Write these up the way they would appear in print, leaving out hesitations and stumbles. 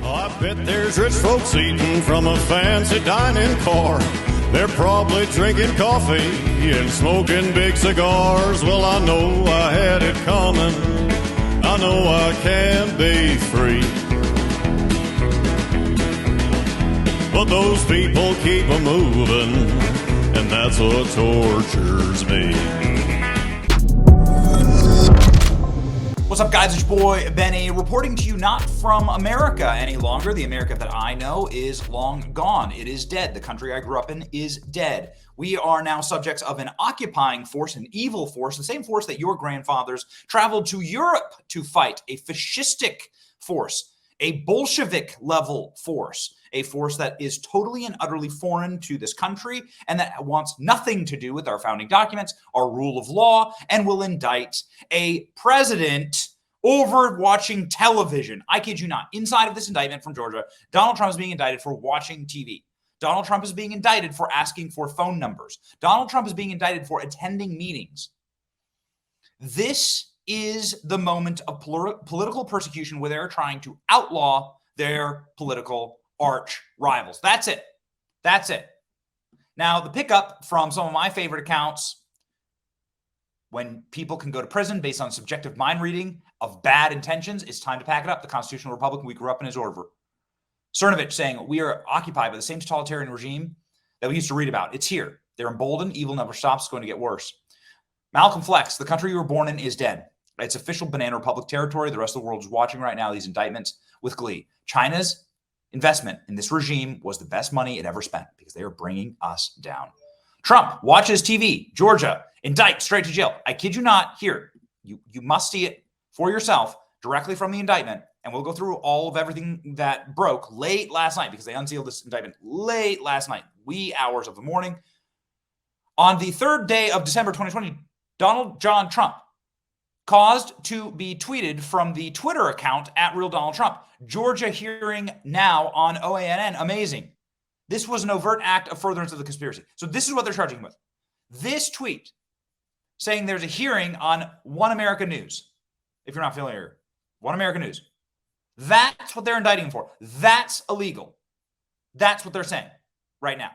I bet there's rich folks eating from a fancy dining car. They're probably drinking coffee and smoking big cigars. Well, I know I had it coming. I know I can be free. But those people keep a moving, and that's what tortures me. What's up, guys? It's your boy Benny, reporting to you not from America any longer. The America that I know is long gone. It is dead. The country I grew up in is dead. We are now subjects of an occupying force, an evil force, the same force that your grandfathers traveled to Europe to fight, a fascistic force, a Bolshevik-level force, a force that is totally and utterly foreign to this country and that wants nothing to do with our founding documents, our rule of law, and will indict a president over watching television. I kid you not. Inside of this indictment from Georgia, Donald Trump is being indicted for watching TV. Donald Trump is being indicted for asking for phone numbers. Donald Trump is being indicted for attending meetings. This is the moment of political persecution where they're trying to outlaw their political arch rivals. That's it. That's it. Now, the pickup from some of my favorite accounts, when people can go to prison based on subjective mind reading of bad intentions, it's time to pack it up. The constitutional republic we grew up in is over. Cernovich saying we are occupied by the same totalitarian regime that we used to read about. It's here. They're emboldened. Evil never stops. It's going to get worse. Malcolm Flex, the country you were born in is dead. It's official banana republic territory. The rest of the world is watching right now these indictments with glee. China's investment in this regime was the best money it ever spent because they are bringing us down. Trump watches TV. Georgia, indict straight to jail. I kid you not. Here, you must see it for yourself directly from the indictment, and we'll go through all of everything that broke late last night because they unsealed this indictment late last night, wee hours of the morning. On the third day of December 2020, Donald John Trump caused to be tweeted from the Twitter account at Real Donald Trump. Georgia hearing now on OANN. Amazing. This was an overt act of furtherance of the conspiracy. So this is what they're charging him with. This tweet saying there's a hearing on One America News. If you're not familiar, One America News. That's what they're indicting him for. That's illegal. That's what they're saying right now.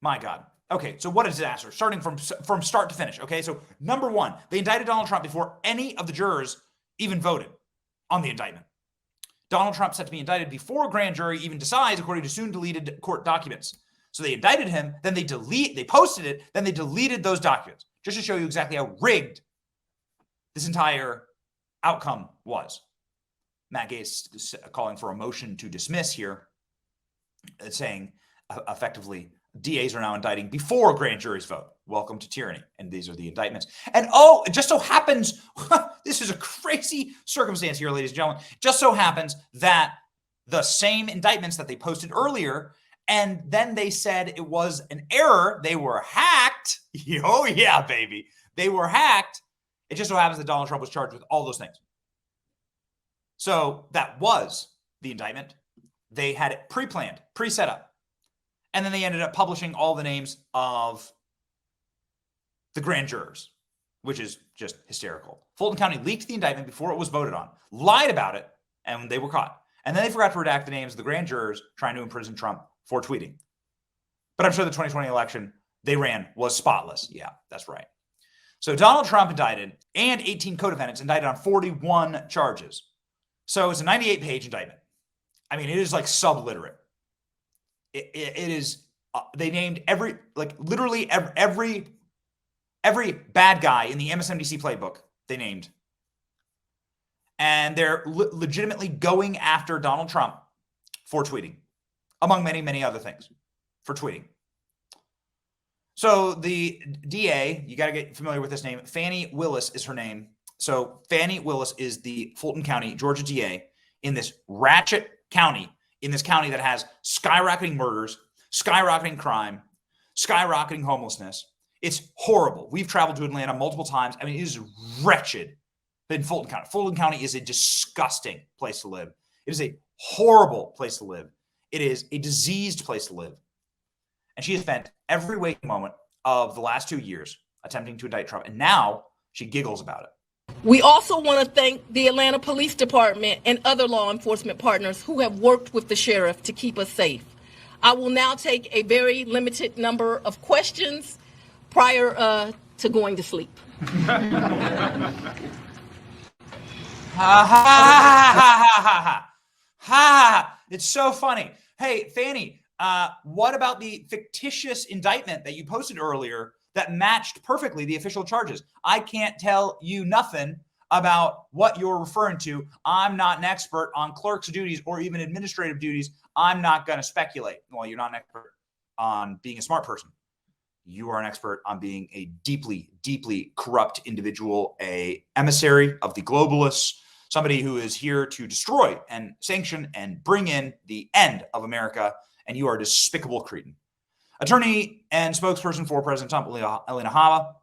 My God. Okay, so what a disaster, starting from start to finish. Okay, so number one, they indicted Donald Trump before any of the jurors even voted on the indictment. Donald Trump set to be indicted before a grand jury even decides, according to soon deleted court documents. So they indicted him, then they posted it, then they deleted those documents, just to show you exactly how rigged this entire outcome was. Matt Gaetz is calling for a motion to dismiss here, saying effectively, DAs are now indicting before grand juries vote. Welcome to tyranny. And these are the indictments. And oh, it just so happens, this is a crazy circumstance here, ladies and gentlemen. Just so happens that the same indictments that they posted earlier, and then they said it was an error. They were hacked. Oh, yeah, baby. They were hacked. It just so happens that Donald Trump was charged with all those things. So that was the indictment. They had it pre-planned, pre-set up. And then they ended up publishing all the names of the grand jurors, which is just hysterical. Fulton County leaked the indictment before it was voted on, lied about it, and they were caught. And then they forgot to redact the names of the grand jurors trying to imprison Trump for tweeting. But I'm sure the 2020 election they ran was spotless. Yeah, that's right. So Donald Trump indicted and 18 co-defendants indicted on 41 charges. So it's a 98-page indictment. I mean, it is like subliterate. It is, they named every bad guy in the MSNBC playbook they named. And they're legitimately going after Donald Trump for tweeting, among many, many other things, for tweeting. So the DA, you got to get familiar with this name. Fani Willis is her name. So Fani Willis is the Fulton County, Georgia DA in this ratchet county, in this county that has skyrocketing murders, skyrocketing crime, skyrocketing homelessness. It's horrible. We've traveled to Atlanta multiple times. I mean, it is wretched in Fulton County. Fulton County is a disgusting place to live. It is a horrible place to live. It is a diseased place to live. And she has spent every waking moment of the last 2 years attempting to indict Trump. And now she giggles about it. We also want to thank the Atlanta Police Department and other law enforcement partners who have worked with the sheriff to keep us safe. I will now take a very limited number of questions prior to going to sleep. Ha ha ha ha ha ha! It's so funny. Hey, Fanny, what about the fictitious indictment that you posted earlier that matched perfectly the official charges? I can't tell you nothing about what you're referring to. I'm not an expert on clerk's duties or even administrative duties. I'm not going to speculate. Well, you're not an expert on being a smart person. You are an expert on being a deeply, deeply corrupt individual, a emissary of the globalists, somebody who is here to destroy and sanction and bring in the end of America, and you are a despicable cretin. Attorney and spokesperson for President Trump, Elena Hava,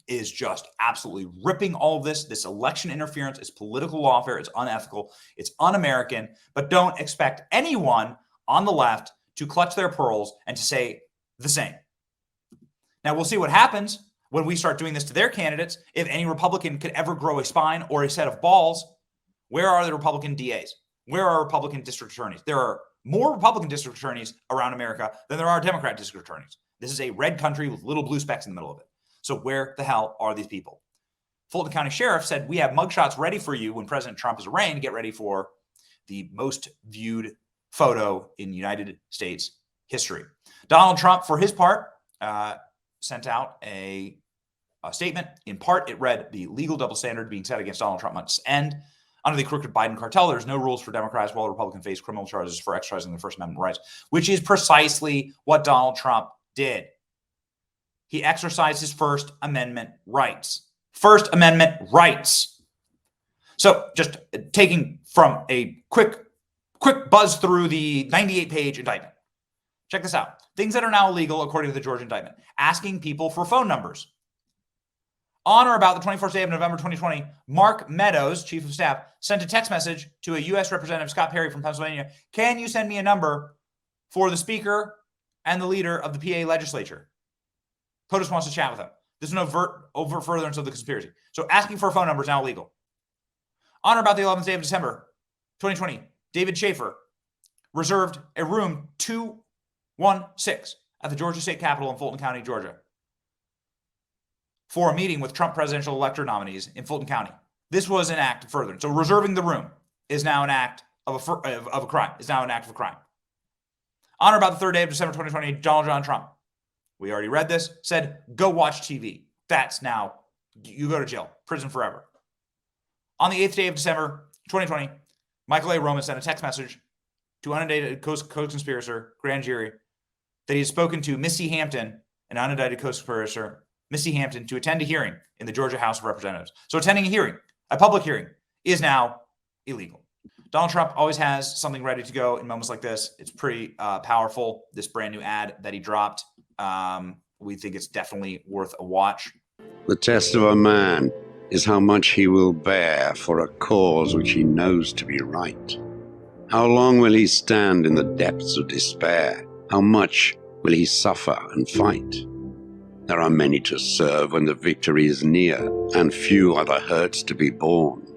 is just absolutely ripping all of this election interference. It's political lawfare. It's unethical. It's un-American. But don't expect anyone on the left to clutch their pearls and to say the same. Now, we'll see what happens when we start doing this to their candidates. If any Republican could ever grow a spine or a set of balls, where are the Republican DAs? Where are Republican district attorneys? There are more Republican district attorneys around America than there are Democrat district attorneys. This is a red country with little blue specks in the middle of it. So where the hell are these people? Fulton County Sheriff said, we have mugshots ready for you when President Trump is arraigned. Get ready for the most viewed photo in United States history. Donald Trump, for his part, sent out a statement. In part, it read, the legal double standard being set against Donald Trump must end. Under the crooked Biden cartel, there's no rules for Democrats while Republicans face criminal charges for exercising their First Amendment rights, which is precisely what Donald Trump did. He exercised his First Amendment rights. First Amendment rights. So just taking from a quick buzz through the 98-page indictment. Check this out. Things that are now illegal according to the Georgia indictment. Asking people for phone numbers. On or about the 21st day of November 2020, Mark Meadows, chief of staff, sent a text message to a U.S. Representative, Scott Perry from Pennsylvania. Can you send me a number for the speaker and the leader of the PA legislature? POTUS wants to chat with him. This is an overt furtherance of the conspiracy. So asking for a phone number is now illegal. On or about the 11th day of December 2020, David Schaefer reserved a room 216 at the Georgia State Capitol in Fulton County, Georgia, for a meeting with Trump presidential elector nominees in Fulton County. This was an act of furtherance. So reserving the room is now an act of a crime. Is now an act of a crime. On or about the 3rd day of December 2020, Donald John Trump, we already read this, said, go watch TV. That's now, you go to jail, prison forever. On the 8th day of December 2020, Michael A. Roman sent a text message to unindicted co-conspirator, grand jury, that he had spoken to Missy Hampton, an unindicted co-conspirator, Missy Hampton, to attend a hearing in the Georgia House of Representatives. So attending a hearing, a public hearing, is now illegal. Donald Trump always has something ready to go in moments like this. It's pretty powerful, this brand new ad that he dropped. We think it's definitely worth a watch. The test of a man is how much he will bear for a cause which he knows to be right. How long will he stand in the depths of despair? How much will he suffer and fight? There are many to serve when the victory is near, and few are the hurts to be borne.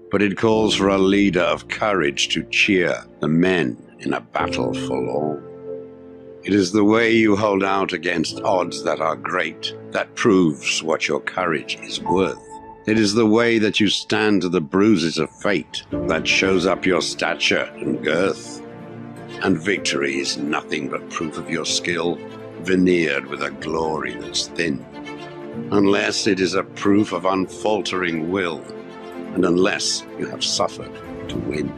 But it calls for a leader of courage to cheer the men in a battle forlorn. It is the way you hold out against odds that are great that proves what your courage is worth. It is the way that you stand to the bruises of fate that shows up your stature and girth. And victory is nothing but proof of your skill, veneered with a glory that's thin. Unless it is a proof of unfaltering will, and unless you have suffered to win.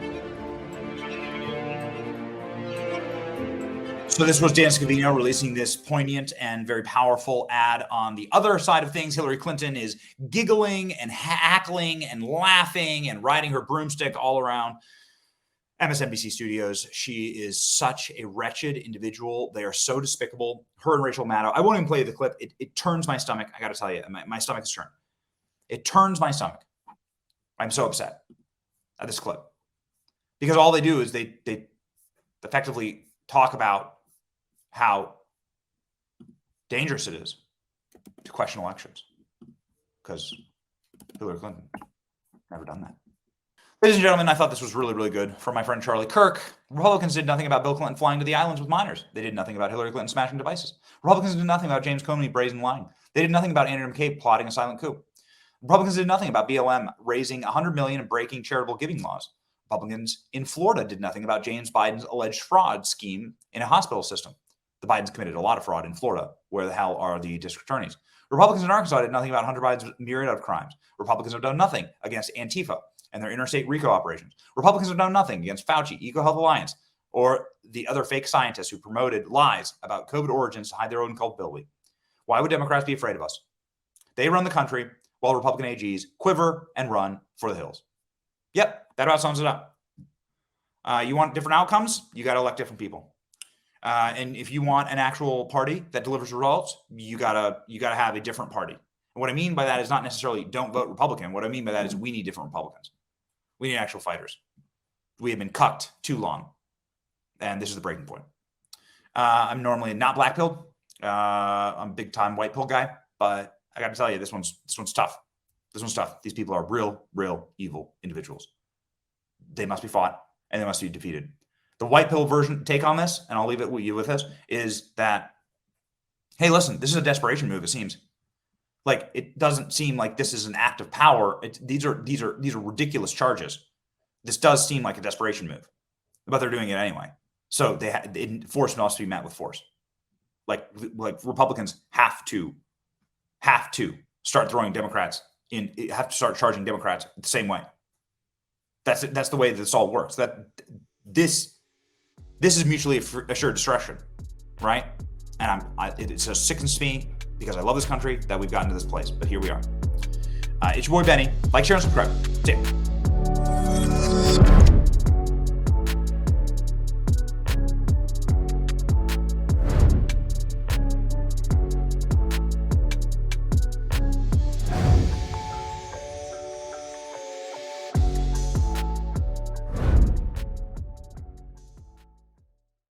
So this was Dan Scavino releasing this poignant and very powerful ad. On the other side of things, Hillary Clinton is giggling and hackling and laughing and riding her broomstick all around MSNBC studios. She is such a wretched individual. They are so despicable. Her and Rachel Maddow. I won't even play the clip. It turns my stomach. I got to tell you, my stomach is turned. It turns my stomach. I'm so upset at this clip because all they do is they effectively talk about how dangerous it is to question elections because Hillary Clinton. Never done that. Ladies and gentlemen, I thought this was really, really good from my friend Charlie Kirk. Republicans did nothing about Bill Clinton flying to the islands with minors. They did nothing about Hillary Clinton smashing devices. Republicans did nothing about James Comey brazen lying. They did nothing about Andrew McCabe plotting a silent coup. Republicans did nothing about BLM raising $100 million and breaking charitable giving laws. Republicans in Florida did nothing about James Biden's alleged fraud scheme in a hospital system. The Bidens committed a lot of fraud in Florida. Where the hell are the district attorneys? Republicans in Arkansas did nothing about Hunter Biden's myriad of crimes. Republicans have done nothing against Antifa and their interstate RICO operations. Republicans have done nothing against Fauci, EcoHealth Alliance, or the other fake scientists who promoted lies about COVID origins to hide their own culpability. Why would Democrats be afraid of us? They run the country while Republican AGs quiver and run for the hills. Yep, that about sums it up. You want different outcomes? You got to elect different people. And if you want an actual party that delivers results, you gotta have a different party. And what I mean by that is not necessarily don't vote Republican. What I mean by that is we need different Republicans. We need actual fighters. We have been cucked too long, and this is the breaking point. I'm normally not black pilled. I'm a big time white pill guy, but I got to tell you, this one's tough. This one's tough. These people are real evil individuals. They must be fought and they must be defeated. The white pill version take on this, and I'll leave it with you with this, is that, hey, listen, this is a desperation move. It seems like it doesn't seem like this is an act of power. These are ridiculous charges. This does seem like a desperation move, but they're doing it anyway. So force must be met with force. Like Republicans have to start throwing Democrats in. Have to start charging Democrats the same way. That's the way this all works. This is mutually assured destruction, right? And it just sickens me because I love this country that we've gotten to this place. But here we are. It's your boy Benny. Like, share, and subscribe. See ya.